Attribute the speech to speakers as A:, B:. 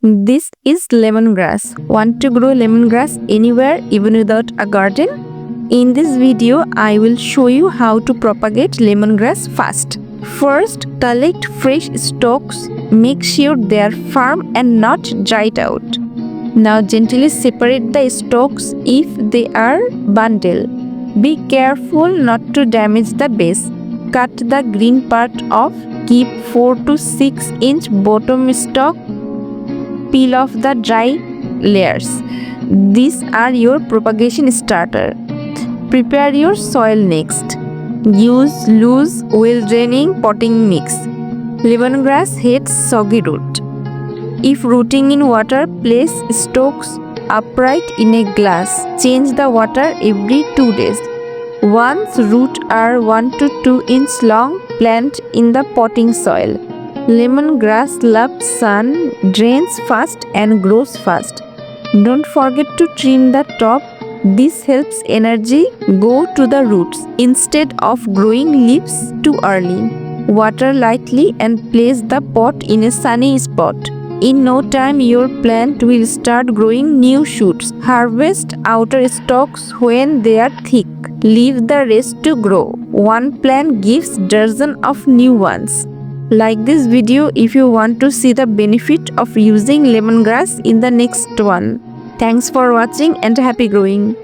A: This is lemongrass. Want to grow lemongrass anywhere, even without a garden? In this video, I will show you how to propagate lemongrass fast. First, collect fresh stalks. Make sure they are firm and not dried out. Now gently separate the stalks if they are bundled. Be careful not to damage the base. Cut the green part off. Keep 4 to 6 inch bottom stalk. Peel off the dry layers. These are your propagation starter. Prepare your soil next. Use loose, well-draining potting mix. Lemongrass hates soggy root. If rooting in water, place stalks upright in a glass. Change the water every 2 days. Once roots are 1 to 2 inch long, plant in the potting soil. Lemongrass loves sun, drains fast and grows fast. Don't forget to trim the top. This helps energy go to the roots instead of growing leaves too early. Water lightly and place the pot in a sunny spot. In no time, your plant will start growing new shoots. Harvest outer stalks when they are thick. Leave the rest to grow. One plant gives dozens of new ones. Like this video if you want to see the benefit of using lemongrass in the next one. Thanks for watching and happy growing.